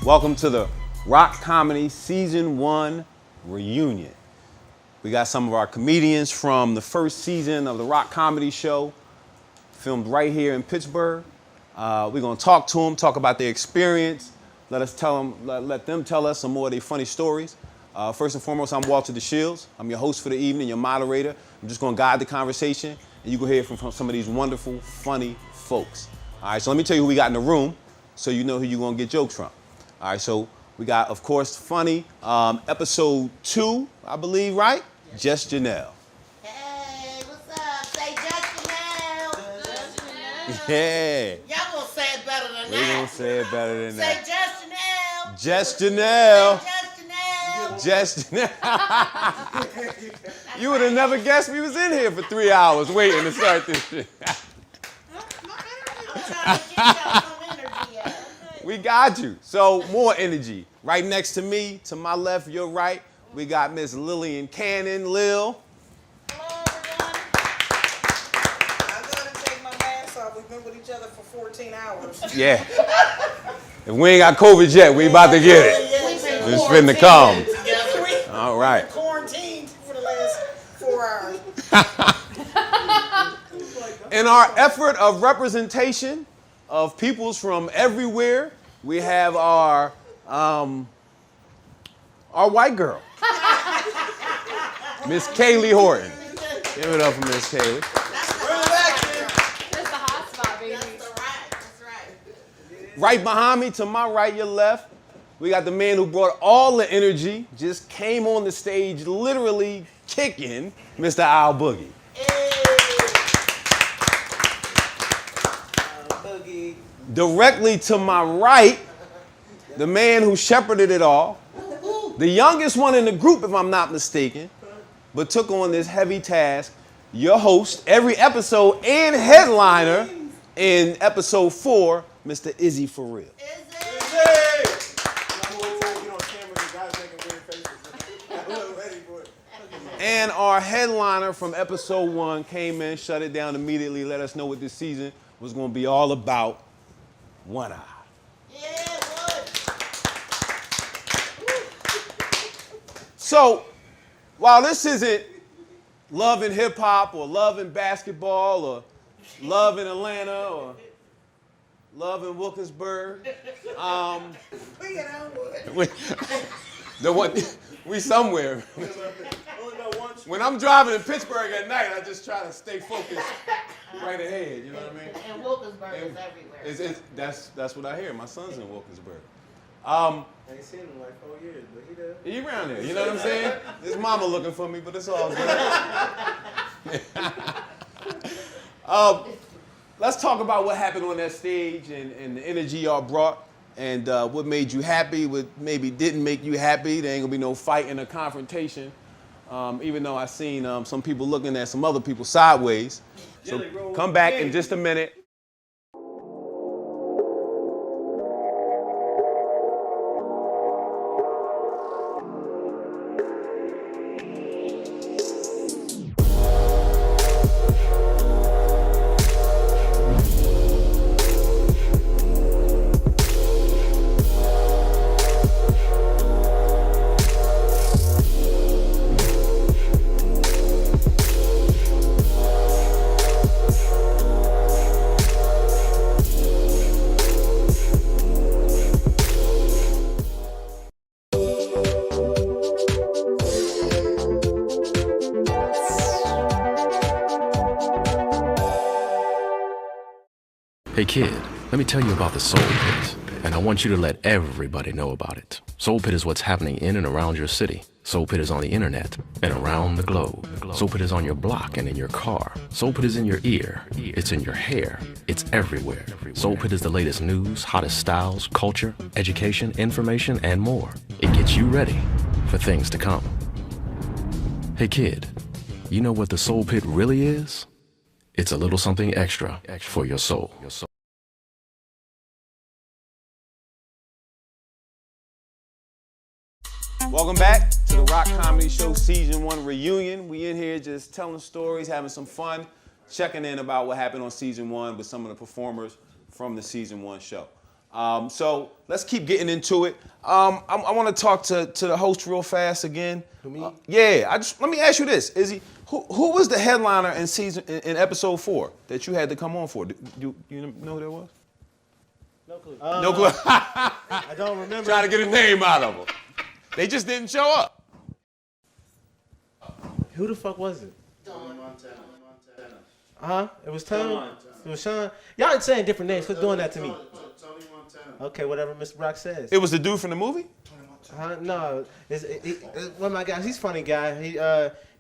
Welcome to the Rock Comedy Season 1 reunion. We got some of our comedians from the first season of the Rock Comedy Show, filmed right here in Pittsburgh. We're gonna talk to them, talk about their experience, let them tell us some more of their funny stories. First and foremost, I'm Walter DeShields. I'm your host for the evening, your moderator. I'm just gonna guide the conversation, and you can hear from some of these wonderful, funny folks. All right, so let me tell you who we got in the room, so you know who you're gonna get jokes from. All right, so we got, of course, funny, episode 2, I believe, right? Yes. Just Janelle. Hey, what's up? Say Just Janelle. Just Janelle. Yeah. Y'all gonna say it better than We're that. gonna say it better than Say that. Just Janelle. Just Janelle. Say Just Janelle. Just Janelle. You would have never guessed we was in here for 3 hours waiting to start this shit. I'm trying to get y'all some energy out. We got you. So more energy. Right next to me, to my left, your right, we got Miss Lillian Cannon, Lil. Hello, everyone. I'm going to take my mask off. We've been with each other for 14 hours. Yeah. If we ain't got COVID yet, we about to get it. It's finna come. All right. Quarantined for the last 4 hours. In our effort of representation of peoples from everywhere, we have our white girl, Miss Kaylee Horton. Give it up for Miss Kaylee. That's the hot spot, baby. That's right. Right behind me, to my right, your left, we got the man who brought all the energy, just came on the stage literally kicking, Mr. Al Boogie. Boogie. Directly to my right, the man who shepherded it all, the youngest one in the group, if I'm not mistaken, but took on this heavy task, your host, every episode and headliner in episode 4, Mr. Izzy For Real. And our headliner from episode 1 came in, shut it down immediately, let us know what this season was going to be all about. One Eye. Yeah, boy. So, while this isn't love in hip hop or love in basketball or love in Atlanta or love in Wilkinsburg, we somewhere. When I'm driving in Pittsburgh at night, I just try to stay focused right ahead. You know what I mean? And Wilkinsburg is everywhere. That's what I hear. My son's in Wilkinsburg. I ain't seen him in like 4 years, but he does. He around there, you know what I'm saying? His mama looking for me, but it's all good. Let's talk about what happened on that stage and the energy y'all brought and what made you happy, what maybe didn't make you happy. There ain't gonna be no fighting or confrontation. Even though I seen some people looking at some other people sideways. So come back in just a minute. Hey kid, let me tell you about the Soul Pit, and I want you to let everybody know about it. Soul Pit is what's happening in and around your city. Soul Pit is on the internet and around the globe. Soul Pit is on your block and in your car. Soul Pit is in your ear. It's in your hair. It's everywhere. Soul Pit is the latest news, hottest styles, culture, education, information, and more. It gets you ready for things to come. Hey kid, you know what the Soul Pit really is? It's a little something extra for your soul. Welcome back to the Rock Comedy Show Season 1 reunion. We in here just telling stories, having some fun, checking in about what happened on Season 1 with some of the performers from the Season 1 show. So let's keep getting into it. I want to talk to the host real fast again. Me? Let me ask you this, Izzy. Who was the headliner in episode 4 that you had to come on for? You know who that was? No clue. No clue. I don't remember. Trying to get a name out of them. They just didn't show up. Who the fuck was it? Montana. It was Tone. It was Sean. Y'all ain't saying different names. Quit doing that to me. Tony Montana. Okay, whatever Mr. Brock says. It was the dude from the movie? No, it's one of my guys. He's a funny guy.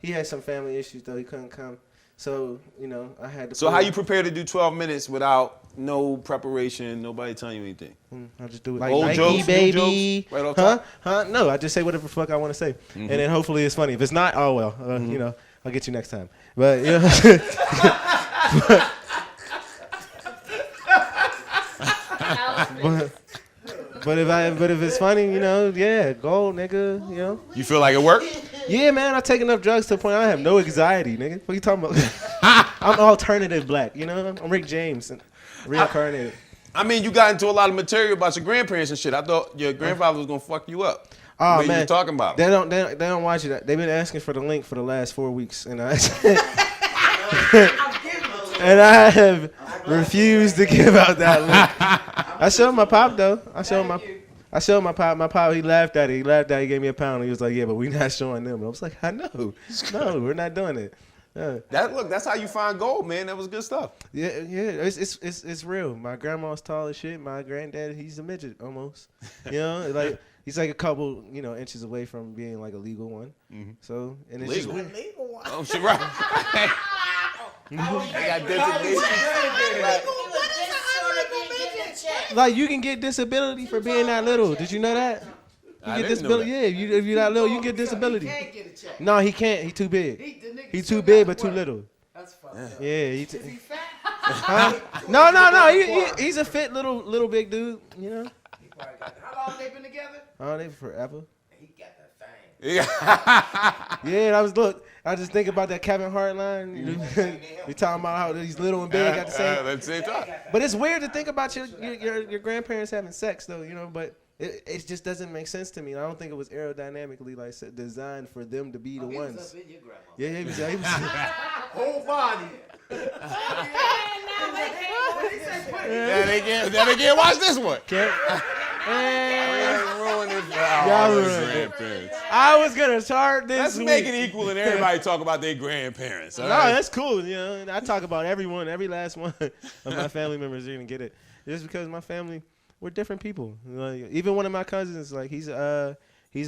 He had some family issues though. He couldn't come. So I had to. So how you prepare to do 12 minutes without no preparation, nobody telling you anything? I just do it like Old Nike, jokes, new baby. jokes, right off top? No, I just say whatever the fuck I want to say, and then hopefully it's funny. If it's not, oh well. I'll get you next time. But but if it's funny, yeah, go, nigga, You feel like it worked? Yeah, man, I take enough drugs to the point I have no anxiety, nigga. What you talking about? I'm alternative black, I'm Rick James, reincarnated. I mean, you got into a lot of material about your grandparents and shit. I thought your grandfather was gonna fuck you up. Oh man, man, you talking about? They don't watch it. They've been asking for the link for the last 4 weeks, and I have refused to give out that link. I showed my pop though. I showed my pop. My pop, he laughed at it. He gave me a pound. He was like, "Yeah, but we're not showing them." And I was like, "I know, no, we're not doing it." That's how you find gold, man. That was good stuff. Yeah, it's real. My grandma's tall as shit. My granddad, he's a midget almost. Like he's like a couple, inches away from being like a legal one. Mm-hmm. So and it's Legal? just weird. Legal one. Oh shit, right. They got designation. Like you can get disability for being that little. Did you know that? You I get didn't know disability. that. Yeah, if you're that little, you can get disability. He can't get a check. No, he can't. He too big. He too still big got but too work. little. That's fucked up. Yeah. Is he fat? Huh? No. He's a fit little big dude. He probably got that. How long they been together? Oh, they forever. He got that thing. Yeah. I just think about that Kevin Hart line. You talking about how he's little and big at the same. That's the same time. But it's weird to think about your grandparents having sex though, But it just doesn't make sense to me. I don't think it was aerodynamically designed for them to be the He ones. was up in your grandma. Yeah, he was. Whole body. That again. Watch this one. Ruin it for Y'all our ruined it. grandparents. I was gonna start this. Let's week. make it equal and everybody talk about their grandparents. All No, right? that's cool. I talk about everyone, every last one of my family members are gonna get it. Just because my family, we're different people. Even one of my cousins, he's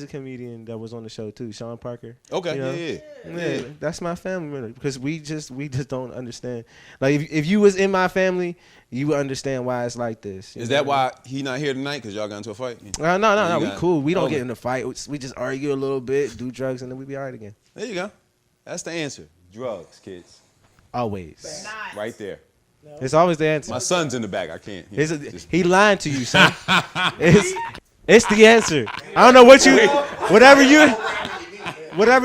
a comedian that was on the show too, Sean Parker. Okay, Yeah, that's my family member because we just don't understand. Like if you was in my family, you would understand why it's like this. Is that why he not here tonight? Because y'all got into a fight? No. We got- cool. We don't Okay. get in a fight. We just argue a little bit, do drugs, and then we be all right again. There you go. That's the answer. Drugs, kids. Always. Right there. It's always the answer. My son's in the back. I can't. He lying to you, son. It's the answer. I don't know whatever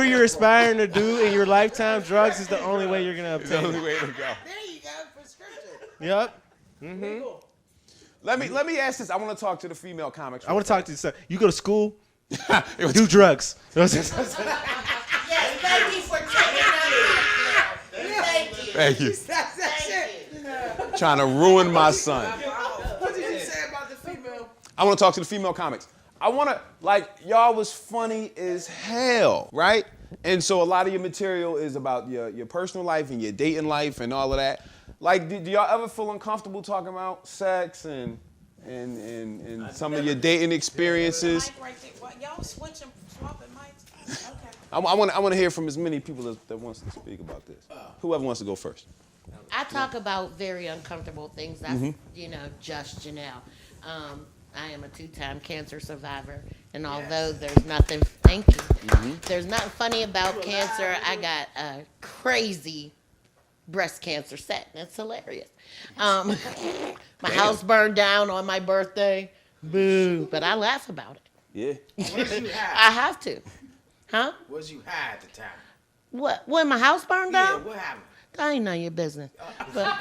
you're aspiring to do in your lifetime, drugs is the only way you're gonna It's the obtain only it. way to go. There you go, prescription. Yep. Let me ask this. I want to talk to the female comics. I want to talk to you, son. You go to school, It was- do drugs. Yes, thank you for taking that. Thank you. Thank you. That's it. Trying to ruin my son. What did you say about the female? I want to talk to the female comics. I want to, y'all was funny as hell, right? And so a lot of your material is about your personal life and your dating life and all of that. Do y'all ever feel uncomfortable talking about sex and some of your dating experiences? Mic right there. What, y'all switching, swapping mics? Okay. I want to hear from as many people that wants to speak about this. Whoever wants to go first. I talk about very uncomfortable things. That's, just Janelle. I am a 2-time cancer survivor, and although there's nothing, thank you, there's nothing funny about cancer, I got a crazy breast cancer set, and it's hilarious. My house burned down on my birthday, boo, but I laugh about it. Yeah. What did you hide? I have to. Huh? What did you hide at the time? What? When my house burned Yeah, down? what happened? That ain't none of your business. But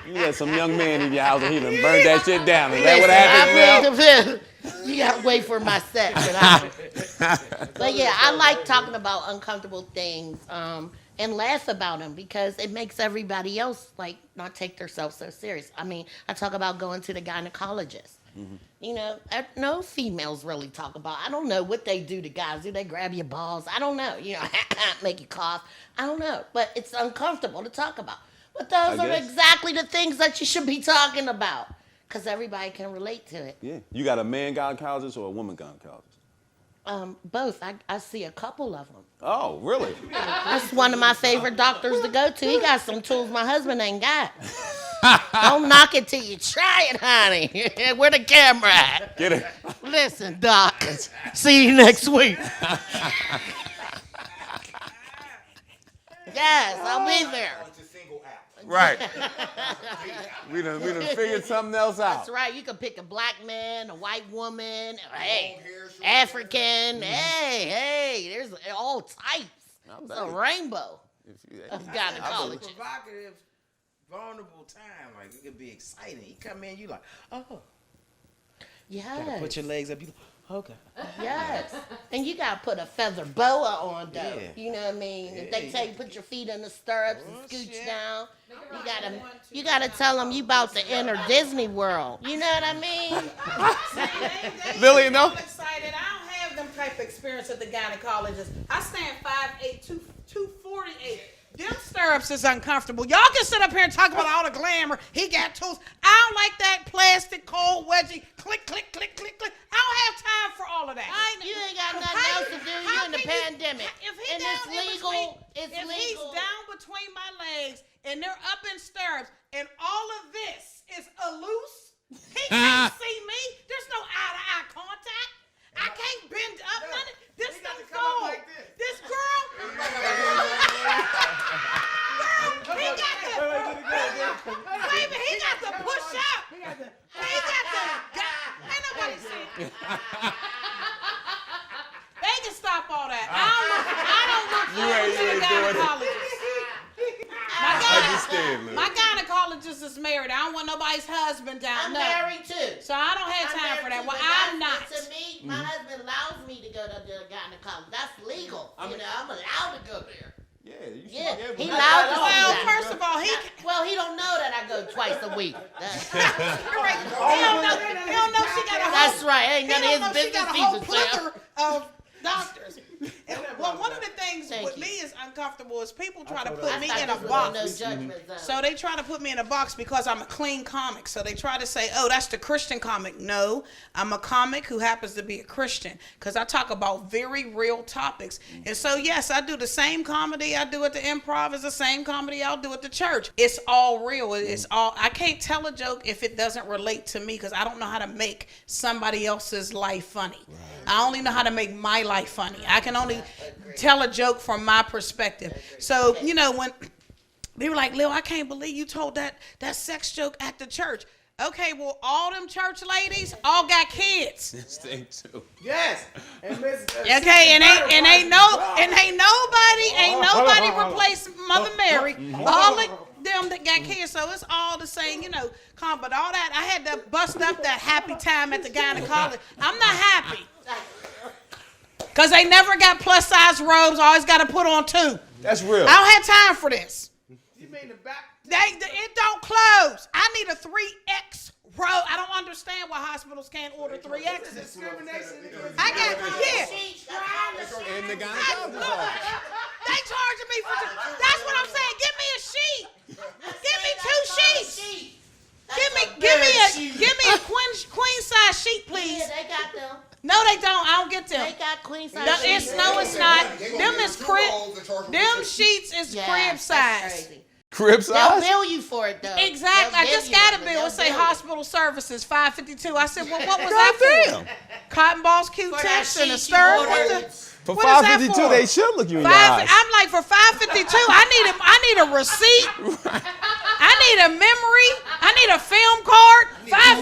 You got some young man in your house and he done burned that shit down. Is that what happened now? You gotta wait for my set. But yeah, I like talking about uncomfortable things and laugh about them because it makes everybody else like not take themselves so serious. I mean, I talk about going to the gynecologist. Mm-hmm. You know, no females really talk about. I don't know what they do to guys. Do they grab your balls? I don't know. You know, make you cough. I don't know. But it's uncomfortable to talk about. But those are exactly the things that you should be talking about. Because everybody can relate to it. Yeah. You got a man gynecologist or a woman gynecologist? Both. I see a couple of them. Oh, really? That's one of my favorite doctors to go to. He got some tools my husband ain't got. Don't knock it till you try it, honey. Where the camera at? Get it. Listen, Doc. See you next week. Yes, I'll be there. Right. we done figured something else out. That's right. You can pick a black man, a white woman, hey, African. Hey, there's all types. It's a rainbow of gynecology. Provocative, vulnerable time. Like, it could be exciting. You come in, you like, oh. Yes. Gotta put your legs up. You okay. Yes. And you got to put a feather boa on, though. Yeah. You know what I mean? If they tell you put your feet in the stirrups and scooch down, you gotta tell them you about to enter Disney World. You know what I mean? Lily, no? I'm excited. I don't have them type of experience at the gynecologist. I stand 5'8", 248. Them stirrups is uncomfortable. Y'all can sit up here and talk about all the glamour. He got tools. I don't like that plastic cold wedgie. Click, click, click, click, click. I don't have time for all of that. You ain't got nothing else to do. You in the pandemic. If he and down it's legal. It's if legal. he's down between my legs and they're up in stirrups and all of this is a loose, he can't see me. There's no eye-to-eye contact. I can't bend up nothing. This don't fall. This girl. He got to. Baby, he got to push up. He got to. Ain't nobody seen it. They can stop all that. I don't look forward to the gynecologist. My gynecologist is married. I don't want nobody's husband down. I'm no. married too. So I don't have time for that. Well, I'm not. To me, my husband allows me to go to the gynecologist. That's legal. I'm allowed to go there. Yeah, you should Yeah, be able he to. allowed to. Well, first of all, he don't know that I go twice a week. You're right. He don't know she got a whole. That's right. Ain't none of his She business got a whole either, Sam. plethora of doctors. Well, one of the things Thank with you. me is uncomfortable is people try to put I me thought in a this was box. No judgment zone. So they try to put me in a box because I'm a clean comic. So they try to say, oh, that's the Christian comic. No, I'm a comic who happens to be a Christian because I talk about very real topics. And so, yes, I do the same comedy I do at the Improv is the same comedy I'll do at the church. It's all real. It's all. I can't tell a joke if it doesn't relate to me because I don't know how to make somebody else's life funny. Right. I only know how to make my life funny. I can only tell a joke from my perspective. So, you know, when they were like, Lil, I can't believe you told that sex joke at the church. Okay, well, all them church ladies all got kids. This thing too. Yes. And Miss, Okay, ain't nobody replace Mother Mary. All of them that got kids, so it's all the same, you know. But all that, I had to bust up that happy time at the gynecologist. I'm not happy. Because they never got plus size robes. I always got to put on two. That's real. I don't have time for this. You mean the back? It don't close. I need a 3X robe. I don't understand why hospitals can't order 3Xs. Discrimination. I got, yeah. In the gynecologist office. They charging me for, that's what I'm saying. Give me a sheet. Give me 2 sheets. Give me a queen size sheet, please. Yeah, they got them. No, they don't. I don't get them. They got queen size. No, it's not. Them is crib. Them sheets is crib size. That's crazy. Crib They'll size? bill you for it though. Exactly. I just got a bill. It say hospital services $552. I said, well, what was that for? Damn. Cotton balls, Q-tips, and a stirrup. For What is that $5.52, for? they should look you in the eyes. I'm like, for $5.52, I need a receipt. I need a memory. I need a film card.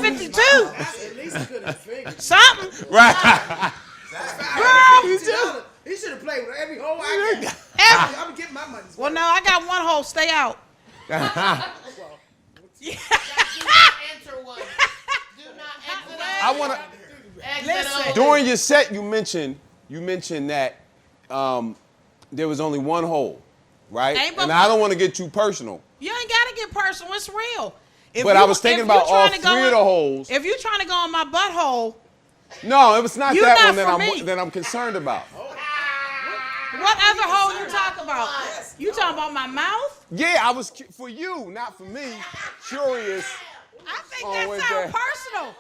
$5.52. At least he could have figured. Something. Right. Girl. He should have played with every hole I got. I'm getting my money. Well, no, I got one hole. Stay out. I want to. During your set, you mentioned that there was only one hole, right? And I don't want to get too personal. You ain't gotta get personal. It's real. But I was thinking about all three of the holes. If you're trying to go in my butthole, no, it was not you that not one for me. that I'm concerned about. What other hole you talking about? You talking about my mouth? Yeah, I was for you, not for me. Curious. I think Oh, that wait sounds there. personal.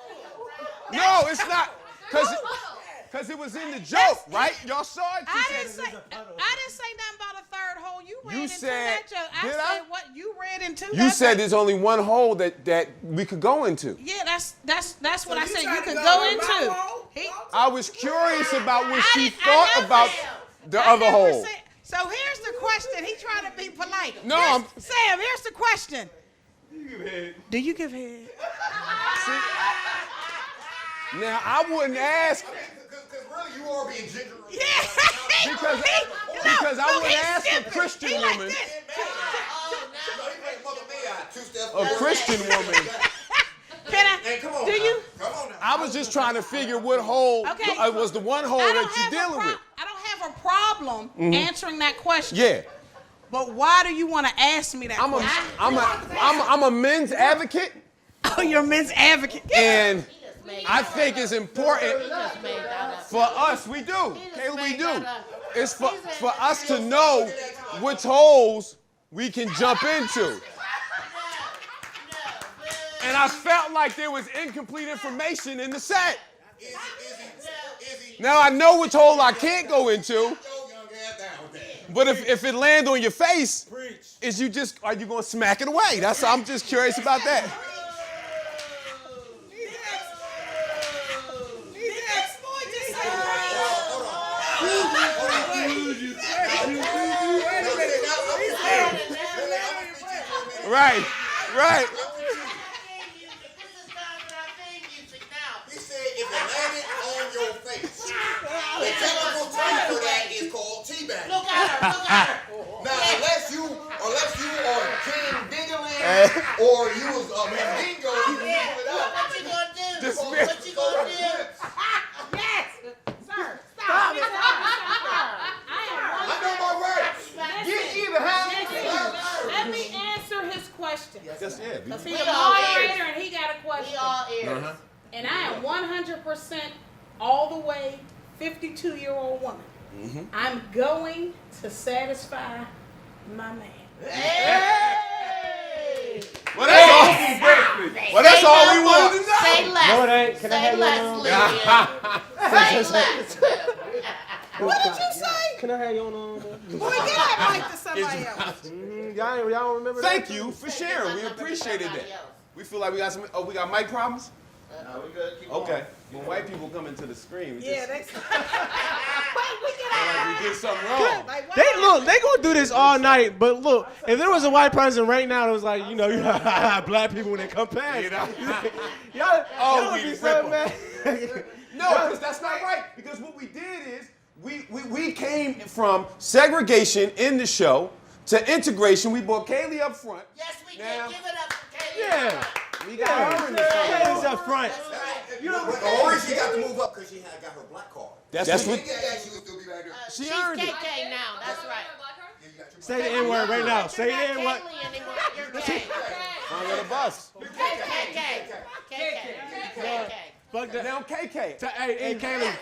No, it's not, cause it was in the joke, right? Y'all saw it. I didn't say nothing about a third hole. You read into said- that joke. I did said I? what you read into. You that said joke. there's only one hole that we could go into. Yeah, that's what I said. You trying could to go go in into. my hole? I was curious about what she I thought never about said- the I other never hole. said- So here's the question. He trying to be polite. No, Sam, here's the question. Do you give head? Now I wouldn't ask Because really, you are being ginger. Yeah. because I would ask a Christian woman, a Christian woman. Can I? Hey, come on. Do now. you? Come on now. I was just trying to figure what hole Okay. was the one hole I don't that have you're a dealing with. I don't have a problem answering that question. Yeah, But why do you want to ask me that question? I'm a men's advocate, Oh, you're a men's advocate. and I think it's important Just made that up. for us. We do, Kayla, we made do. that up. It's for us to know which holes we can jump into. And I felt like there was incomplete information in the set. Izzy. Now I know which hole I can't go into, Yo, young ass down with that. but if it land on your face, are you gonna smack it away? I'm just curious about that. Right. He said if it landed on your face, the technical term for that is called teabag. Look at her. Now, unless you are King Dingaling or you was Mandingo, you can pull it out. What you gonna do? Just What you gonna do? Yes, sir. Stop. I know my rights. Get either half. Let me answer his question. Yes, yeah. Because We he's a all moderator and he got a We question. all ears. And I am 100% all the way 52-year-old woman. I'm going to satisfy my man. Hey! Well, that's all we wanted to know. Say less. No, it ain't. Can I Say have your less, number? Lillian. Say less. What did you say? Can I have your number? Boy, get that mic to somebody else. Y'all don't remember that? Thank you for sharing. We appreciated that. We feel like we got we got mic problems? No, we good. Keep Okay. When white people come into the screen, we Yeah, just they. we did something wrong. They gonna do this all night. But look, if there was a white person right now that was like, you black people when they come past, You know? y'all we would be rip so 'em. mad. No, because that's not right. Because what we did is we came from segregation in the show to integration. We brought Kaylee up front. Yes, we Now- did. Give it up for Kaylee. Yeah. We got her in the front. Kaylee's up front. The only reason she got to move up because she had got her black card. That's She what didn't get that, she would still be back there. she She's earned it. KK now. That's right. Yeah, you got your Say the N-word right now. Say the You're N-word. not Kaylee anymore. You're K. Under the bus. KK. Fuck that. Now KK. Hey, Kaylee.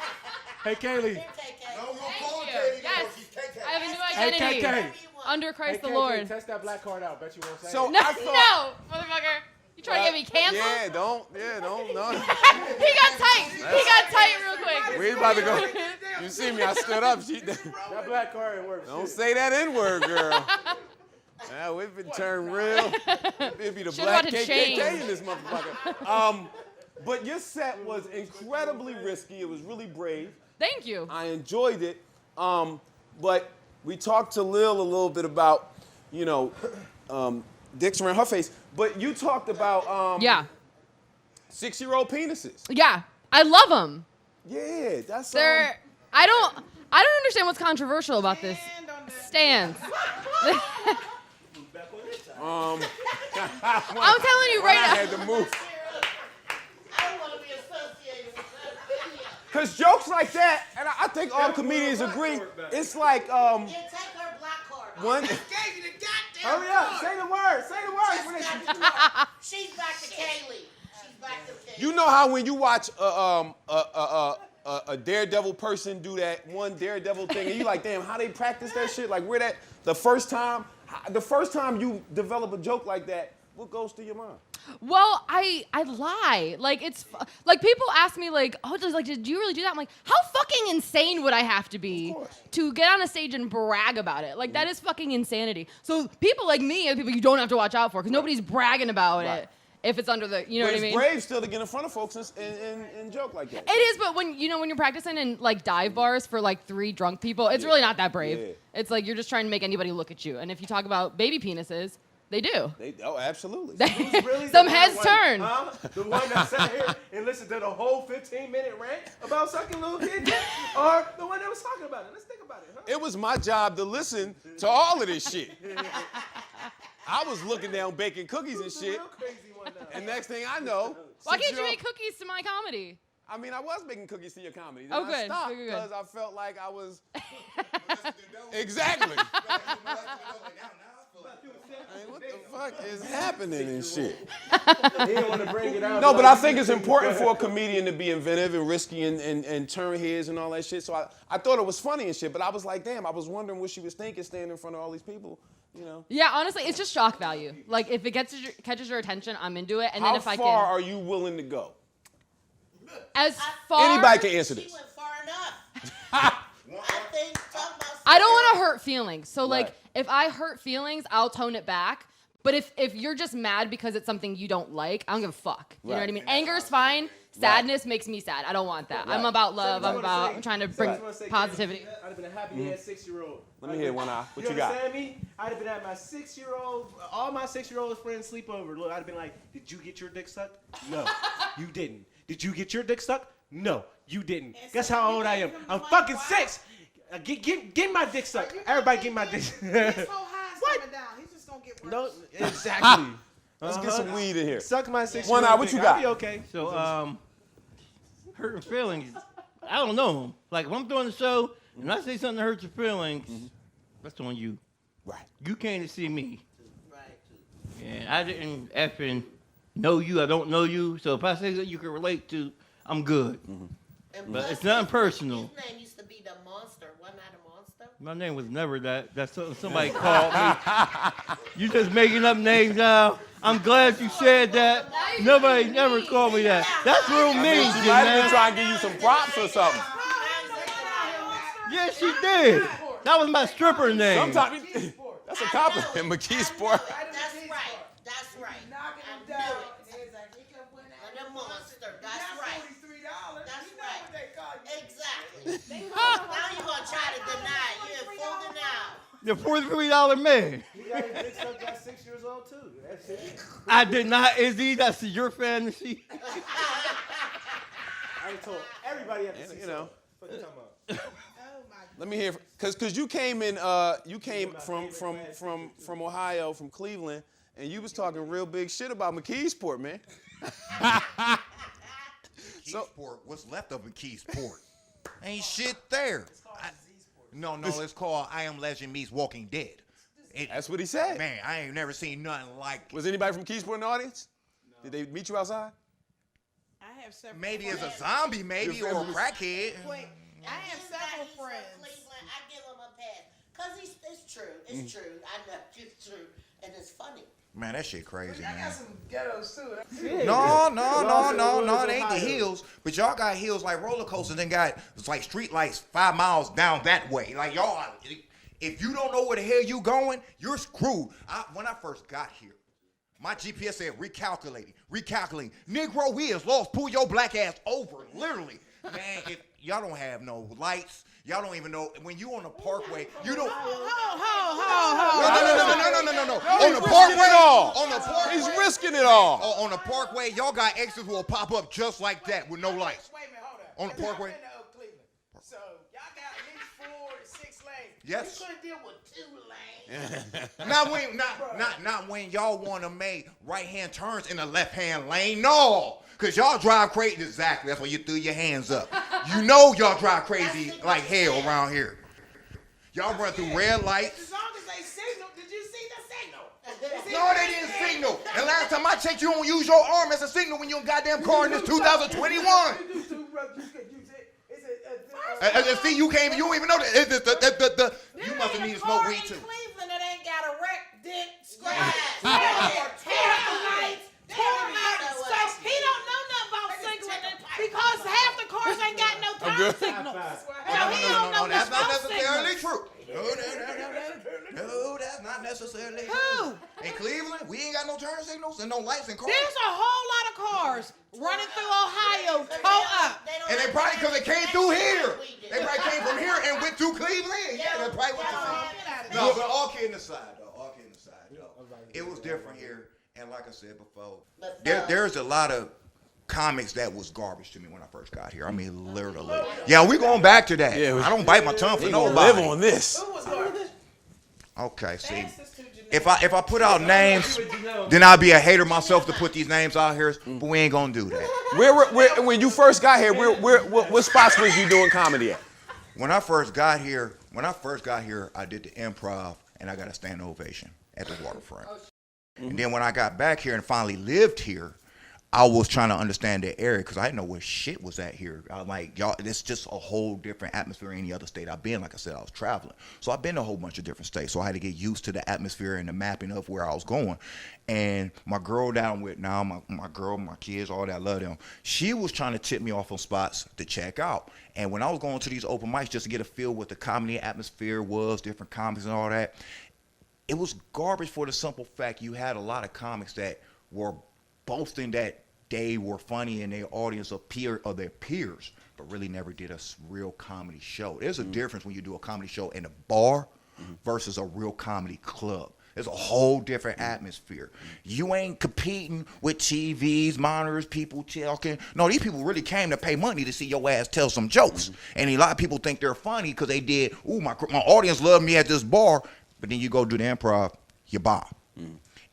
Hey, Kaylee. No, you don't call her you. Katie, Yes. no, she's KK. I have a new Hey, identity. KK. Under Christ Hey, the KK, Lord. Test that black card out. Bet you won't say So it. No, I thought, no, motherfucker. You trying to get me canceled? Yeah, don't. No. He got tight. He got tight real quick. We about to go. You see me? I stood up. That black card ain't work. Don't say that N-word, girl. Now we've been turned real. It'd be the Should've black bought a KKK chain. in this motherfucker. But your set was incredibly risky. It was really brave. Thank you. I enjoyed it. But we talked to Lil a little bit about, dicks around her face. But you talked about Yeah. 6-year-old penises. Yeah. I love them. Yeah, that's I don't understand what's controversial about this stance. I'm telling you right I now. had to move. I don't want to be associated Cause jokes like that, and I think all comedians agree, it's like Yeah, take her black card. one. Gave you the goddamn Hurry up! Say the word! Say the word! She's back to Kaylee. She's back to Kaylee. You know how when you watch a Daredevil person do that one Daredevil thing, and you like, damn, how they practice that shit? Like, where that the first time you develop a joke like that, what goes through your mind? Well, I lie. Like it's like people ask me like, oh, did you really do that? I'm like, how fucking insane would I have to be to get on a stage and brag about it? Like that is fucking insanity. So people like me are people you don't have to watch out for because nobody's bragging about it if it's under the, you know what I mean? It's brave still to get in front of folks and joke like that. It is, but when you're practicing in like dive bars for like 3 drunk people, it's really not that brave. Yeah. It's like you're just trying to make anybody look at you. And if you talk about baby penises, they do. Absolutely. Some heads turn. Huh? The one that sat here and listened to the whole 15-minute rant about sucking little kids, or the one that was talking about it. Let's think about it, huh? It was my job to listen to all of this shit. I was looking down baking cookies and shit. And next thing I know, Why can't you make cookies to my comedy? I mean, I was making cookies to your comedy. Then Oh, I good. stopped Good. because I felt like I was exactly. I mean, what the fuck is happening and shit? He didn't want to bring it out. No, but I think it's important for a comedian to be inventive and risky and turn heads and all that shit. So I thought it was funny and shit, but I was like, damn, I was wondering what she was thinking standing in front of all these people, you know. Yeah, honestly, it's just shock value. Like if it catches your attention, I'm into it. And then if I How far can, are you willing to go? as far Anybody can answer She this. went far enough. I think talk about. I don't want to hurt feelings. So like Right. if I hurt feelings, I'll tone it back. But if you're just mad because it's something you don't like, I don't give a fuck. You know Right. what I mean? Anger's fine. Sadness makes me sad. I don't want that. I'm about love. I'm trying to bring positivity. I'd have been a happy ass 6-year-old. Let me hear one eye. What you got? understand me? I'd have been at my 6-year-old, all my 6-year-old friends sleepover. Look, I'd have been like, did you get your dick sucked? No, you didn't. Did you get your dick sucked? No, you didn't. Guess how old I am? I'm fucking 6. Get my dick sucked. Everybody get my dick sucked. His whole high's coming down. He's just gonna get worse. No, exactly. Let's get some weed in here. Suck my 6-year-old One eye, what dick. you got? I'll be okay. So, hurting feelings, I don't know. Like, when I'm doing the show, and I say something that hurts your feelings, that's on you. Right. You came to see me. Right. And I didn't effing know you. I don't know you. So if I say something you can relate to, I'm good. And But plus, it's nothing personal. His name used to be the Monster. Wasn't that a monster? My name was never that. That's something somebody called me. You just making up names now. I'm glad you said that. Nobody never called me that. That's real mean, She might have been man. trying to give you some props or something. Yes, she did. That was my stripper name. Sometimes that's a compliment, McKee Sport. That's right. That's right. I knew it. The Monster. That's right. That's right. Exactly. Now you're gonna try to deny it. You're in full denial. The $43 man. He got his dick sucked at 6 years old, too. That's it. I did not, Izzy. That's your fantasy. I told everybody at the You know. What you talking about? Let me hear, cause you came from Ohio, from Cleveland, and you was talking real big shit about McKeesport, man. Keysport, what's left of Keysport? Ain't shit there. No, it's called I Am Legend Meets Walking Dead. That's what he said. Man, I ain't never seen nothing like it. Was anybody from Keysport in the audience? No. Did they meet you outside? I have several. Maybe as friends. a zombie, maybe, or a crackhead. Wait, I have several He's from friends. Cleveland. I give him a pass. Cause it's true. It's true. I know it's true. And it's funny. Man, that shit crazy, I man. got some ghettos too. No, it ain't the hills. But y'all got hills like roller coasters, then got it's like street lights 5 miles down that way. Like y'all, if you don't know where the hell you going, you're screwed. When I first got here, my GPS said recalculating. Negro wheels lost, pull your black ass over, literally. Man, if y'all don't have no lights, y'all don't even know when you on the parkway, you don't. No. On the parkway, He's risking it all. on the parkway, y'all got extras will pop up just like that with no lights. Wait a minute, hold up. On the parkway? I've been to Cleveland. So y'all got at least 4 to 6 lanes. Yes. You couldn't deal with 2 lanes. Not when y'all want to make right-hand turns in the left-hand lane. No, because y'all drive crazy. Exactly. That's why you threw your hands up. You know y'all drive crazy like hell around here. Y'all run through red lights. As long as they signal, did you see the signal? No, they didn't signal. And last time I checked, you don't use your arm as a signal when you're in goddamn car in this 2021. See, you can't even, you don't even know that. You must have needed to smoke weed too. Cleveland that ain't got a wreck, dent, scratch, or tear the lights, so he don't know nothing about signaling because half the cars ain't got no turn signals. So he don't know that's not nothing necessarily about true. No, that's not necessarily true. Who? In Cleveland, we ain't got no turn signals and no lights in cars. There's a whole lot of cars running through Ohio, toe up. And they probably, because they came through here. They probably came from here and went through Cleveland. Yeah, that's probably what they said. No, but all kidding aside, though, all kidding aside, it was different here. And like I said before, there's a lot of comics that was garbage to me when I first got here. I mean, literally. Yeah, we going back to that. Yeah, I don't bite my tongue for nobody. Live on this. Okay, see. If I put out names, then I'll be a hater myself to put these names out here, but we ain't gonna do that. When you first got here, what spots was you doing comedy at? When I first got here, I did the Improv and I got a standing ovation at the waterfront. And then when I got back here and finally lived here, I was trying to understand the area because I didn't know where shit was at here. I was like, y'all, it's just a whole different atmosphere in any other state I've been. Like I said, I was traveling. So I've been to a whole bunch of different states. So I had to get used to the atmosphere and the mapping of where I was going. And my girl down with now, my girl, my kids, all that, I love them. She was trying to tip me off on spots to check out. And when I was going to these open mics just to get a feel what the comedy atmosphere was, different comics and all that, it was garbage for the simple fact you had a lot of comics that were boasting that they were funny in their audience of their peers, but really never did a real comedy show. There's a difference when you do a comedy show in a bar versus a real comedy club. There's a whole different atmosphere. You ain't competing with TVs, monitors, people talking. No, these people really came to pay money to see your ass tell some jokes. And a lot of people think they're funny because they did, my audience loved me at this bar, but then you go do the Improv, you bomb.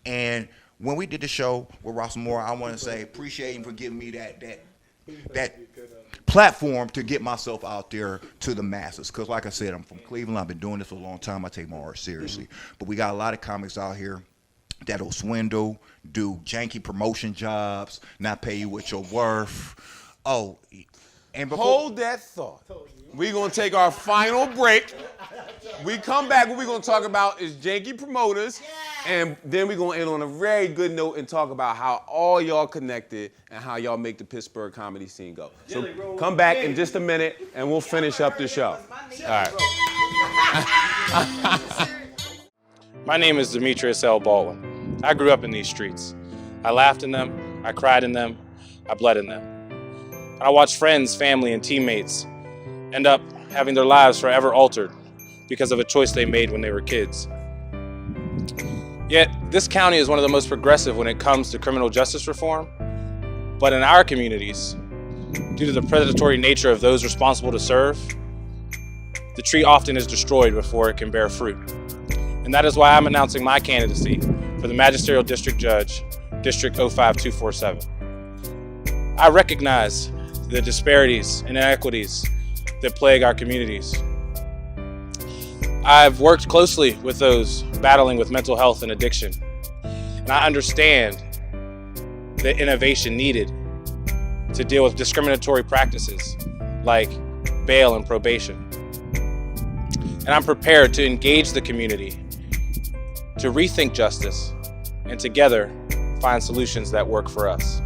And when we did the show with Ross Moore, I want to say appreciate him for giving me that platform to get myself out there to the masses. Because like I said, I'm from Cleveland. I've been doing this for a long time. I take my art seriously. But we got a lot of comics out here that'll swindle, do janky promotion jobs, not pay you what you're worth. Oh, and before, hold that thought. We're going to take our final break. We come back, what we're going to talk about is janky promoters, and then we're going to end on a very good note and talk about how all y'all connected and how y'all make the Pittsburgh comedy scene go. So come back in just a minute, and we'll finish up the show. All right. My name is Demetrius L. Baldwin. I grew up in these streets. I laughed in them, I cried in them, I bled in them. I watched friends, family, and teammates end up having their lives forever altered because of a choice they made when they were kids. Yet, this county is one of the most progressive when it comes to criminal justice reform, but in our communities, due to the predatory nature of those responsible to serve, the tree often is destroyed before it can bear fruit. And that is why I'm announcing my candidacy for the Magisterial District Judge, District 05247. I recognize the disparities and inequities that plague our communities. I've worked closely with those battling with mental health and addiction, and I understand the innovation needed to deal with discriminatory practices like bail and probation. And I'm prepared to engage the community to rethink justice and together find solutions that work for us.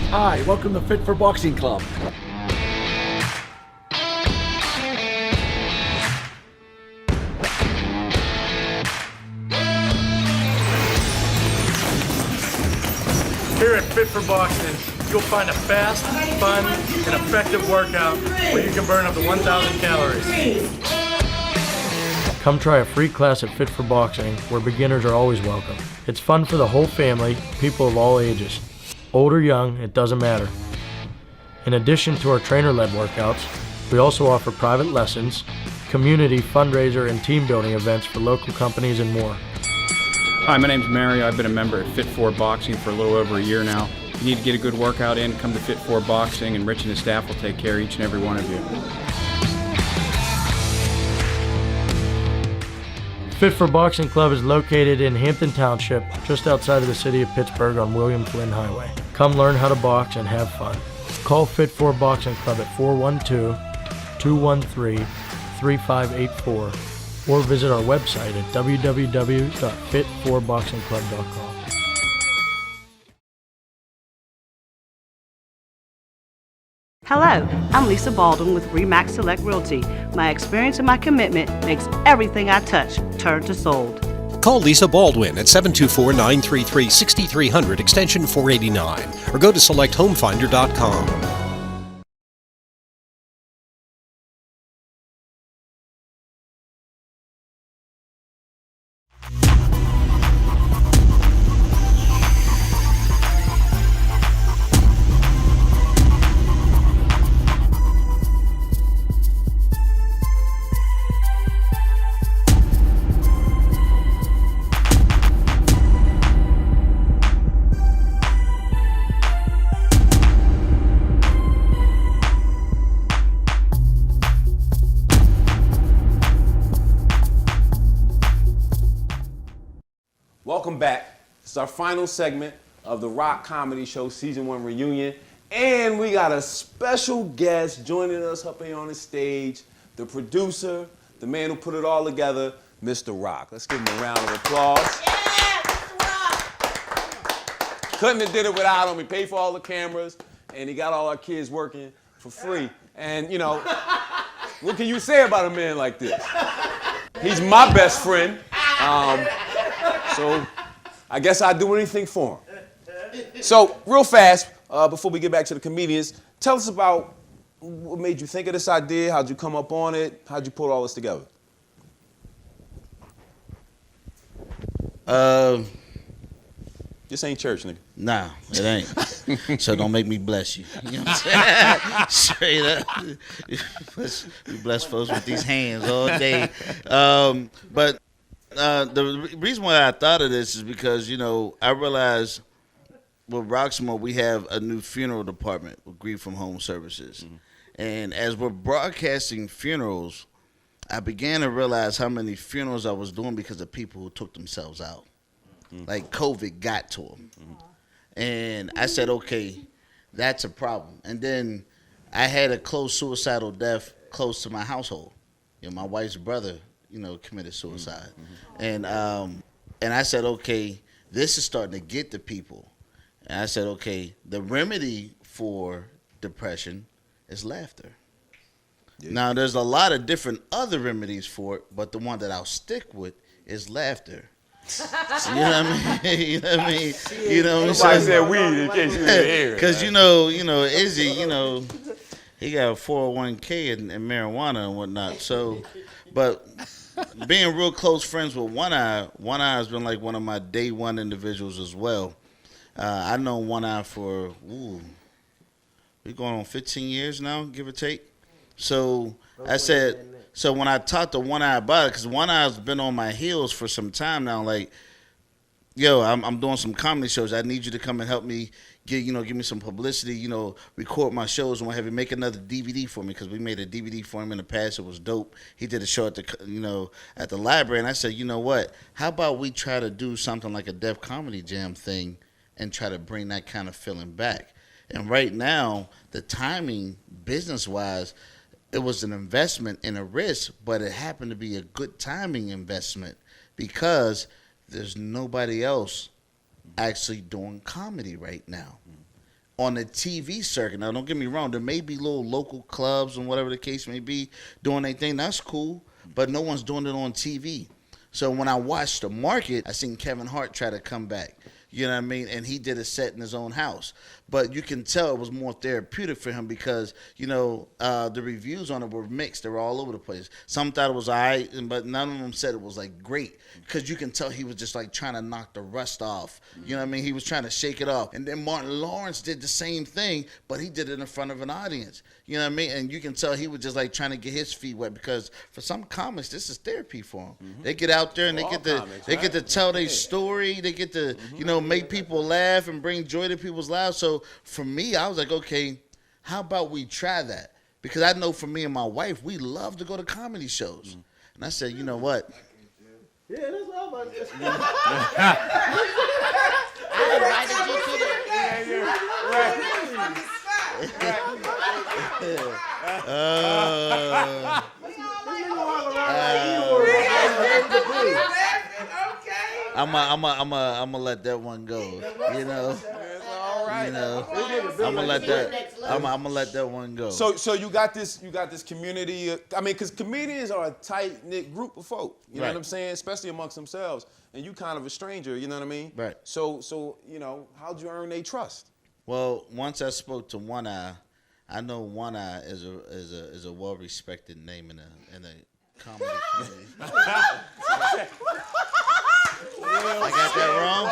Hi, welcome to Fit for Boxing Club. Here at Fit for Boxing, you'll find a fast, fun, and effective workout where you can burn up to 1,000 calories. Come try a free class at Fit for Boxing, where beginners are always welcome. It's fun for the whole family, people of all ages. Old or young, it doesn't matter. In addition to our trainer-led workouts, we also offer private lessons, community, fundraiser, and team building events for local companies and more. Hi, my name's Mary. I've been a member at Fit 4 Boxing for a little over a year now. If you need to get a good workout in, come to Fit 4 Boxing, and Rich and his staff will take care of each and every one of you. Fit for Boxing Club is located in Hampton Township, just outside of the city of Pittsburgh on William Flynn Highway. Come learn how to box and have fun. Call Fit 4 Boxing Club at 412-213-3584 or visit our website at www.fit4boxingclub.com. Hello, I'm Lisa Baldwin with Remax Select Realty. My experience and my commitment makes everything I touch turn to sold. Call Lisa Baldwin at 724-933-6300 extension 489 or go to selecthomefinder.com. Welcome back. This is our final segment of the Rock Comedy Show Season 1 reunion. And we got a special guest joining us up here on the stage, the producer, the man who put it all together, Mr. Rock. Let's give him a round of applause. Yeah, Mr. Rock. Couldn't have did it without him. He paid for all the cameras, and he got all our kids working for free. And, you know, what can you say about a man like this? He's my best friend. So I guess I'd do anything for him. So real fast, before we get back to the comedians, tell us about what made you think of this idea, how'd you come up on it, how'd you put all this together? This ain't church, nigga. Nah, it ain't. So don't make me bless you. You know what I'm saying? Straight up. We bless folks with these hands all day. But the reason why I thought of this is because, you know, I realized with Roxmo we have a new funeral department with Grief from Home Services. Mm-hmm. And as we're broadcasting funerals, I began to realize how many funerals I was doing because of people who took themselves out. Mm-hmm. Like COVID got to them. Mm-hmm. And I said, okay, that's a problem. And then I had a close suicidal death close to my household. You know, my wife's brother, you know, committed suicide. Mm-hmm. And I said, okay, this is starting to get to people. And I said, okay, the remedy for depression is laughter. Yeah. Now, there's a lot of different other remedies for it, but the one that I'll stick with is laughter. You know what I mean? You know what I mean? You know what I'm saying? Somebody said weed in case you didn't hear it. Because, you know, Izzy, you know, he got a 401k and marijuana and whatnot. So, but being real close friends with One Eye has been like one of my day one individuals as well. I've known One Eye for, we're going on 15 years now, give or take. So I said, so when I talked to One Eye about it, because One Eye's been on my heels for some time now, like, yo, I'm doing some comedy shows. I need you to come and help me give me some publicity, record my shows and what have you, make another DVD for me, because we made a DVD for him in the past. It was dope. He did a show at the library, and I said, you know what? How about we try to do something like a Def Comedy Jam thing and try to bring that kind of feeling back? And right now, the timing, business-wise, it was an investment and a risk, but it happened to be a good timing investment because there's nobody else actually doing comedy right now on the TV circuit. Now, don't get me wrong. There may be little local clubs and whatever the case may be doing their thing. That's cool, but no one's doing it on TV. So when I watched the market, I seen Kevin Hart try to come back. You know what I mean? And he did a set in his own house. But you can tell it was more therapeutic for him because, the reviews on it were mixed. They were all over the place. Some thought it was all right, but none of them said it was, like, great. Because you can tell he was just, like, trying to knock the rust off. You know what I mean? He was trying to shake it off. And then Martin Lawrence did the same thing, but he did it in front of an audience. You know what I mean? And you can tell he was just, like, trying to get his feet wet because for some comics, this is therapy for them. They get out there and they get to tell their story. They get to, make people laugh and bring joy to people's lives. So for me, I was like, okay, how about we try that? Because I know for me and my wife, we love to go to comedy shows. And I said, you know what? Yeah, that's what I'm about to say. I'm gonna let that one go. I'm gonna let that one go. So you got this community. I mean, because comedians are a tight knit group of folk. You know what I'm saying, especially amongst themselves. And you kind of a stranger. You know what I mean? Right. So how'd you earn their trust? Well, once I spoke to One Eye, I know One Eye is a well respected name in a comedy community. I got that wrong?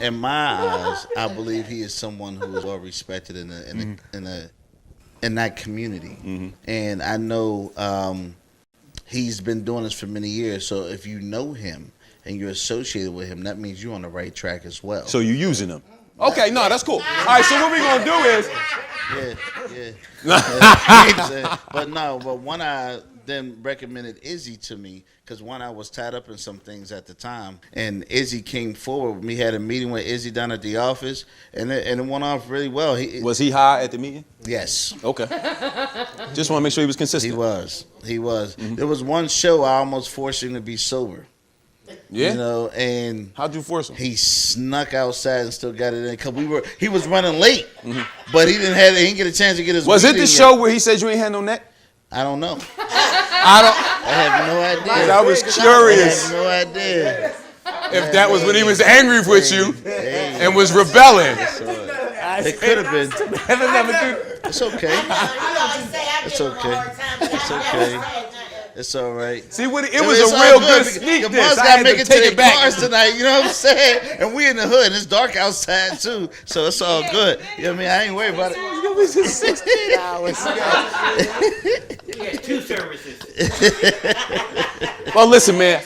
In my eyes, I believe he is someone who is well respected in that community, and I know he's been doing this for many years. So if you know him and you're associated with him, that means you're on the right track as well. So you're using him. Okay, no, that's cool. All right, so what we're gonna do is. But One Eye then recommended Izzy to me because One Eye was tied up in some things at the time, and Izzy came forward. We had a meeting with Izzy down at the office, and it went off really well. Was he high at the meeting? Yes. Okay. Just want to make sure he was consistent. He was. There was one show I almost forced him to be sober. Yeah. And how'd you force him? He snuck outside and still got it in because he was running late, but he didn't get a chance to get his. Was it the show where he said you ain't had no neck? I don't know. I have no idea. I was curious. I have no idea. If that was when he was angry with you and was rebelling. It could have been. It's okay. It's okay. It's okay. It's all right. See, it was a real good sneak Your diss. boss got to make it to the cars tonight, you know what I'm saying? And we in the hood, and it's dark outside, too. So it's all good. You know what I mean? I ain't worried about it. It was just 16 hours. Yeah, 2 services. Well, listen, man.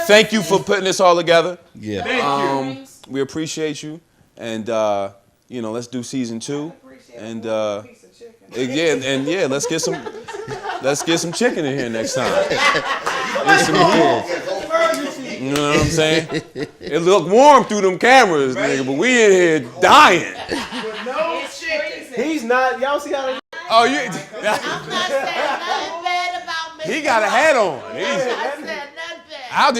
Thank you for putting this all together. Yeah. Thank you. We appreciate you. And, let's do season 2. And, let's get some chicken in here next time. You know what I'm saying? It looked warm through them cameras, nigga, but we in here dying. He's not. Y'all see how they. Oh, you. I'm not saying nothing bad about me. He got a hat on. I said nothing bad.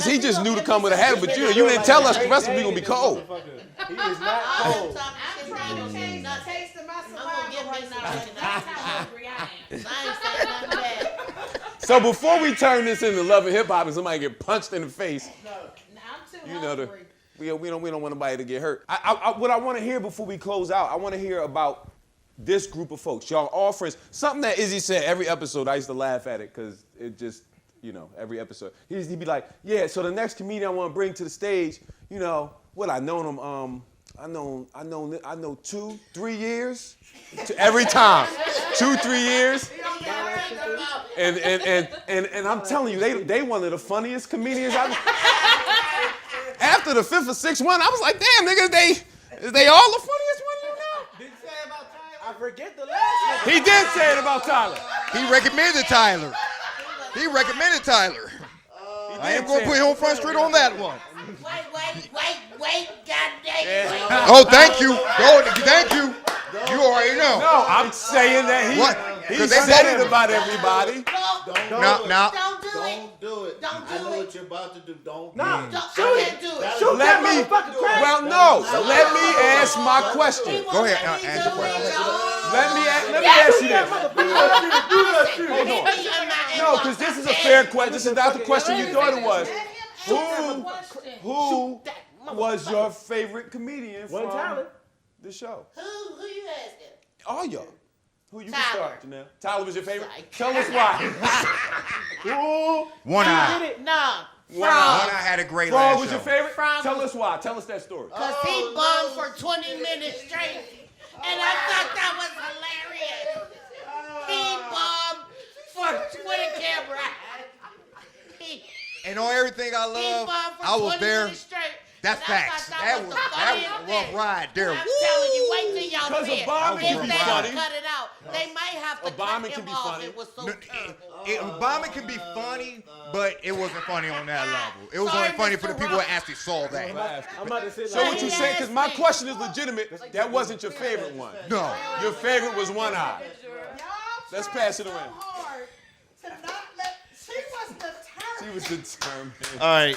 He just knew to come with a hat, but you didn't tell us the rest of it gonna be cold. He is not cold. I'm trying to change the taste of my saliva right now. That's how hungry I am. I ain't saying nothing bad. So before we turn this into Love and Hip Hop and somebody get punched in the face, I'm too hungry. we don't want nobody to get hurt. What I want to hear before we close out, I want to hear about this group of folks. Y'all all friends. Something that Izzy said every episode, I used to laugh at it because it just, every episode. He'd be like, yeah, so the next comedian I want to bring to the stage, I known him, I know 2-3 years. Every time. 2-3 years. And I'm telling you, they one of the funniest comedians After the 5th or 6th one, I was like, damn, nigga, is they all the funniest one you know? Did you say about Tyler? I forget the last one. He did say it about Tyler. He recommended Tyler. I am going to put him on Front Street on that one. Wait, goddamn. Oh, thank you. Thank you. You already know. No, I'm saying that he said it about everybody. Don't do it. I know what you're about to do. Don't. I can't do it. Shoot Let that me. motherfucker crack. Well, no. Let me ask my question. Go ahead. Answer the question. Let me ask. let me ask you this. Hold on. No, because this is a fair question. This is not the question you thought it was. Who was your favorite comedian from the show? Who you asking? All y'all. Who you can Tyler. start, Janelle? Tyler was your favorite? Tell us why. Who? One Eye. No. One Eye had a great Frog last was your show. favorite? Frog Tell was- us why. Tell us that story. Because he bombed for 20 minutes straight. And I thought that was hilarious. He bombed with a camera. And on everything I love, I was there. That's facts. That was a rough ride there. I'm telling you, wait till y'all Because see a bombing it. can If be they funny. don't cut it out, they might have to A bombing cut can him be off. funny. It was so terrible. Bombing can be funny, but it wasn't funny on that level. It was only funny for the people that actually saw that. I'm about to say So what you saying, because my question is legitimate, that wasn't your favorite one. No. Your favorite was One Eye. Let's pass it around. She was determined. All right.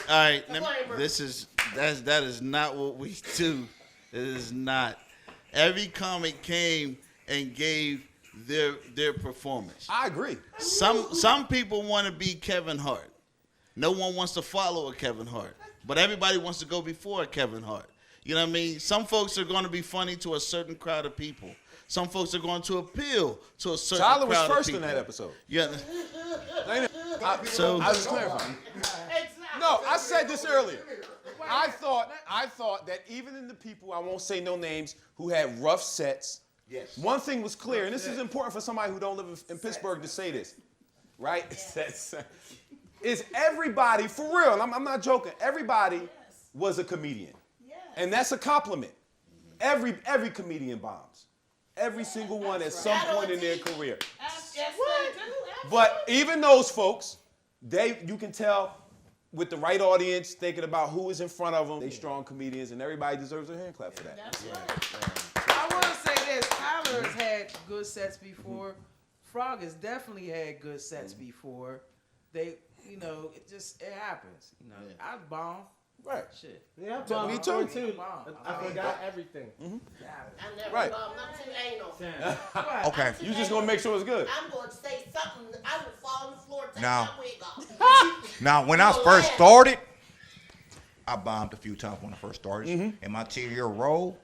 That is not what we do. It is not. Every comic came and gave their performance. I agree. Some people want to be Kevin Hart. No one wants to follow a Kevin Hart, but everybody wants to go before a Kevin Hart. You know what I mean? Some folks are going to be funny to a certain crowd of people. Some folks are going to appeal to a certain Tyler was crowd of first people. in that episode. Yeah. So I was clarifying. No, I said this earlier. I thought that even in the people, I won't say no names, who had rough sets, yes. One thing was clear, and this is important for somebody who don't live in Pittsburgh to say this, right? Is everybody, for real, I'm not joking, everybody was a comedian. And that's a compliment. Every comedian bombs. Every single one at some point in their career. But even those folks, you can tell with the right audience, thinking about who is in front of them, they strong comedians, and everybody deserves a hand clap for that. I want to say this. Tyler has had good sets before. Frog has definitely had good sets before. It happens. I bomb. Right. Shit. Yeah, Me too. I forgot everything. I never Right. bombed. I'm too anal. Okay. You just gonna make sure it's good. I'm going to say something. I will fall on the floor and take Now- my wig off. Now, when I first started, I bombed a few times when I first started. In my 10-year role,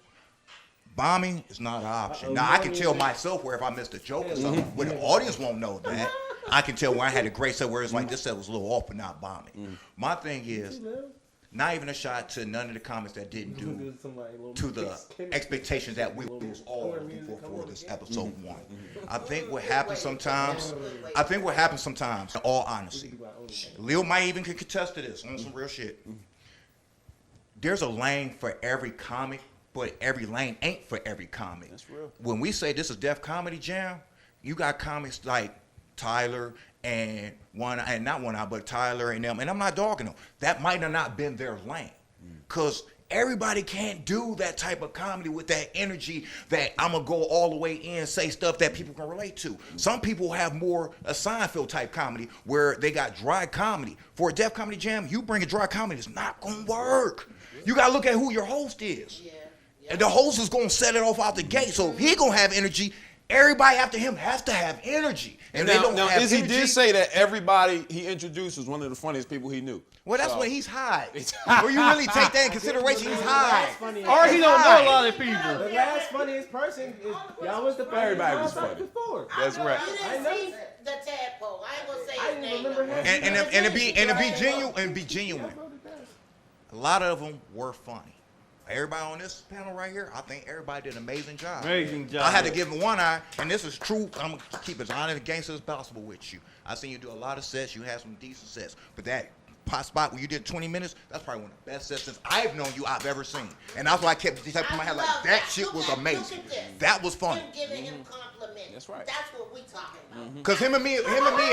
bombing is not an option. Now, I can tell myself where if I missed a joke or something, but the audience won't know that. I can tell where I had a great set where it's like, this set was a little off, but not bombing. My thing is, not even a shot to none of the comments that didn't do to the expectations that we was all looking for this episode 1. I think what happens sometimes, in all honesty, Lil might even could contest to this on some real shit. There's a lane for every comic, but every lane ain't for every comic. That's real. When we say this is Def Comedy Jam, you got comics like Tyler and not One Eye, but Tyler and them, and I'm not dogging them. That might have not been their lane, because everybody can't do that type of comedy with that energy that I'm gonna go all the way in, say stuff that people can relate to. Some people have more a Seinfeld type comedy where they got dry comedy. For a Def Comedy Jam, you bring a dry comedy, it's not gonna work. You gotta look at who your host is. And the host is gonna set it off out the gate. So if he gonna have energy, everybody after him has to have energy. And they don't have Izzy energy. did say that everybody he introduced was one of the funniest people he knew. Well, that's So- when he's high. Or you really take that in consideration, he's high. Or he don't know a lot of people. The last funniest person is y'all was the first Everybody was contact funny. before. That's right. You didn't see the tadpole. I ain't going to say his name. remember And be genuine. A lot of them were funny. Everybody on this panel right here, I think everybody did an amazing job. Amazing job. I had to give him One Eye, and this is true. I'm gonna keep as honest and gangster as possible with you. I seen you do a lot of sets. You had some decent sets, but that pot spot where you did 20 minutes, that's probably one of the best sets since I've known you I've ever seen. And that's why I kept in my head like that shit was amazing. That was funny. Him giving him compliments. That's right. That's what we talking about. Cause him and me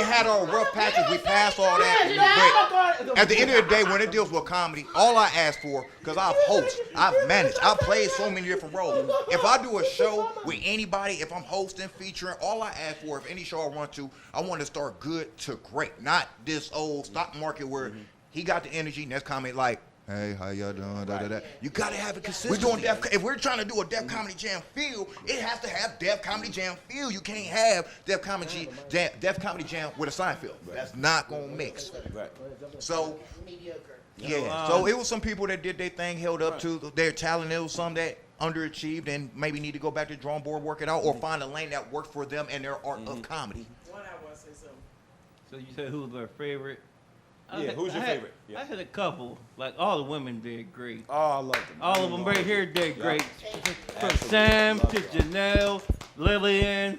had our rough patches. We passed all that. But at the end of the day, when it deals with comedy, all I ask for, cause I've hosted, I've managed, I've played so many different roles. If I do a show with anybody, if I'm hosting, featuring, all I ask for, if any show I want to start good to great. Not this old stock market where he got the energy, next comment like, Hey, how y'all doing? Da, da, da. You gotta have it consistent. We're doing if we're trying to do a Def Comedy Jam feel, it has to have Def Comedy Jam feel. You can't have Def Comedy Jam with a Seinfeld. That's not gonna mix. Right. So Mediocre. yeah. So it was some people that did their thing, held up to their talent. There was some that underachieved and maybe need to go back to the drawing board, work it out, or find a lane that worked for them and their art of comedy. One I want to say something. So you said who was our favorite? Who's your favorite? Yeah. I had a couple. Like all the women did great. Oh, I love them. All of them right here did great. From Sam to Janelle, Lillian,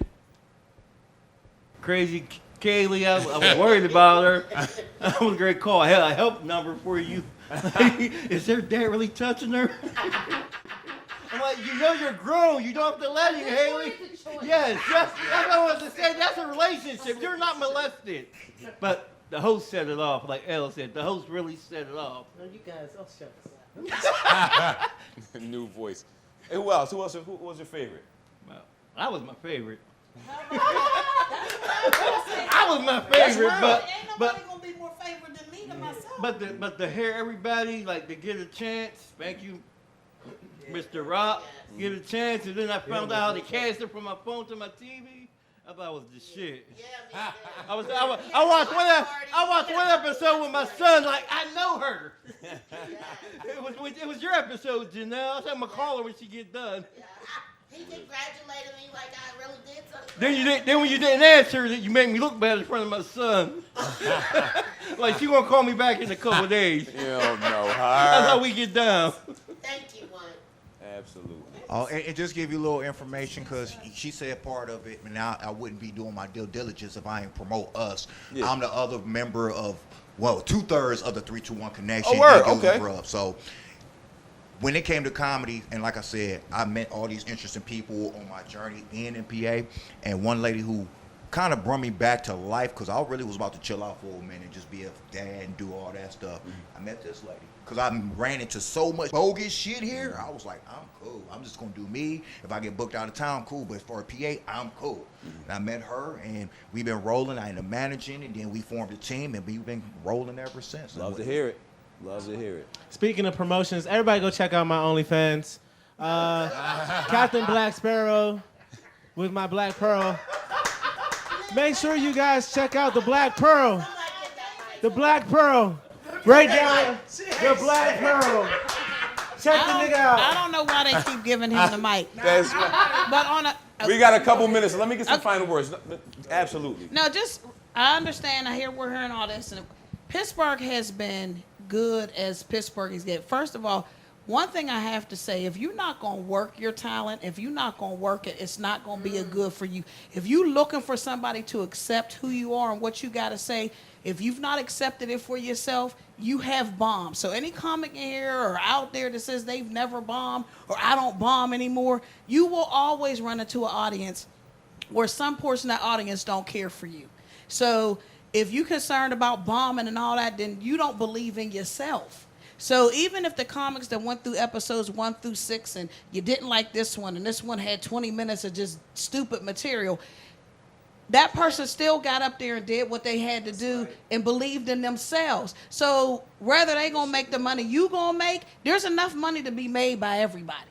Crazy Kaylee. I was worried about her. That was a great call. I had a help number for you. Is their dad really touching her? I'm like, you know you're grown. You don't have to let him, Haley. Yes, that's what I was to say. That's a relationship. You're not molested. But the host set it off, like Elle said. The host really set it off. No, you guys, I'll shut this up. New voice. Hey, who else? Who was your favorite? Well, I was my favorite. I was my favorite, but ain't nobody gonna be more favorite than me to myself. But to hear everybody like to get a chance. Thank you, Mr. Rock. Get a chance, and then I found out how to cast it from my phone to my TV. I thought it was the shit. I watched one episode with my son. Like I know her. It was your episode, Janelle. I said I'm gonna call her when she get done. He congratulated me like I really did something. Then when you didn't answer, you made me look bad in front of my son. Like she gonna call me back in a couple of days. You don't know her. That's how we get down. Thank you, one. Absolutely. Oh, and just give you a little information because she said part of it, and I wouldn't be doing my due diligence if I didn't promote us. Yeah. I'm the other member of, 2/3 of the 321 Connection. Oh, word, okay. So when it came to comedy, and like I said, I met all these interesting people on my journey in PA, and one lady who kind of brought me back to life because I really was about to chill out for a minute and just be a dad and do all that stuff. I met this lady because I ran into so much bogus shit here. I was like, I'm cool. I'm just going to do me. If I get booked out of town, cool. But for a PA, I'm cool. And I met her, and we've been rolling. I ended up managing, and then we formed a team, and we've been rolling ever since. Love to hear it. Love to hear it. Speaking of promotions, everybody go check out my OnlyFans. Captain Black Sparrow with my Black Pearl. Make sure you guys check out the Black Pearl. The Black Pearl. Right down the Black Pearl. Check the nigga out. I don't know why they keep giving him the mic. That's right. But on a We got a couple minutes. Let me get some final words. Absolutely. No, just I understand. I hear we're hearing all this, and Pittsburgh has been good as Pittsburgh is get. First of all, one thing I have to say, if you're not going to work your talent, if you're not going to work it, it's not going to be a good for you. If you're looking for somebody to accept who you are and what you got to say, if you've not accepted it for yourself, you have bombed. So any comic in here or out there that says they've never bombed or I don't bomb anymore, you will always run into an audience where some portion of that audience don't care for you. So if you're concerned about bombing and all that, then you don't believe in yourself. So even if the comics that went through episodes 1 through 6 and you didn't like this one and this one had 20 minutes of just stupid material, that person still got up there and did what they had to do and believed in themselves. So whether they gonna make the money you gonna make, there's enough money to be made by everybody.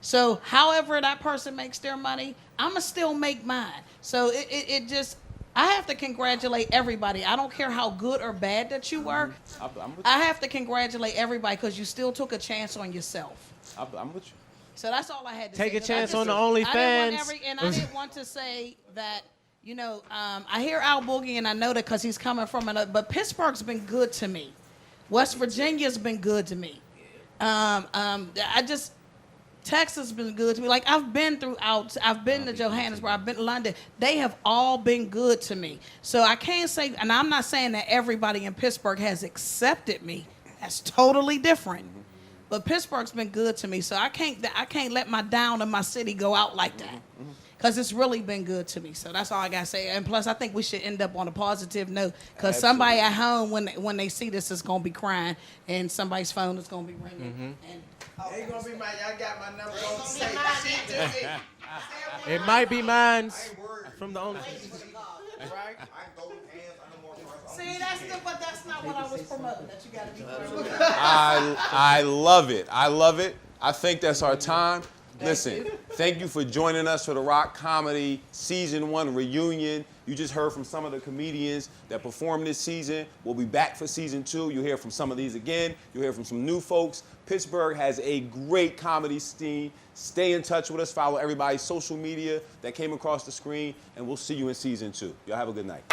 So however that person makes their money, I'ma still make mine. So it just, I have to congratulate everybody. I don't care how good or bad that you were. I have to congratulate everybody because you still took a chance on yourself. I'm with you. So that's all I had to Take say. a chance on the OnlyFans. I didn't want to say that, you know, I hear Al Boogie and I know that because he's coming from another, but Pittsburgh's been good to me. West Virginia's been good to me. Texas has been good to me. Like I've been to Johannesburg, I've been to London. They have all been good to me. So I can't say, and I'm not saying that everybody in Pittsburgh has accepted me. That's totally different. But Pittsburgh's been good to me. So I can't let my down in my city go out like that. Because it's really been good to me. So that's all I got to say. And plus, I think we should end up on a positive note. Because somebody at home, when they see this, is going to be crying. And somebody's phone is going to be ringing. And Ain't gonna be mine. Y'all got my number. Don't say shit to me. It might be mine from the OnlyFans. See, that's good, but that's not what I was promoting. That you got to be careful. I love it. I love it. I think that's our time. Listen, thank you for joining us for the Rock Comedy Season 1 reunion. You just heard from some of the comedians that performed this season. We'll be back for Season 2. You'll hear from some of these again. You'll hear from some new folks. Pittsburgh has a great comedy scene. Stay in touch with us. Follow everybody's social media that came across the screen, and we'll see you in Season 2. Y'all have a good night.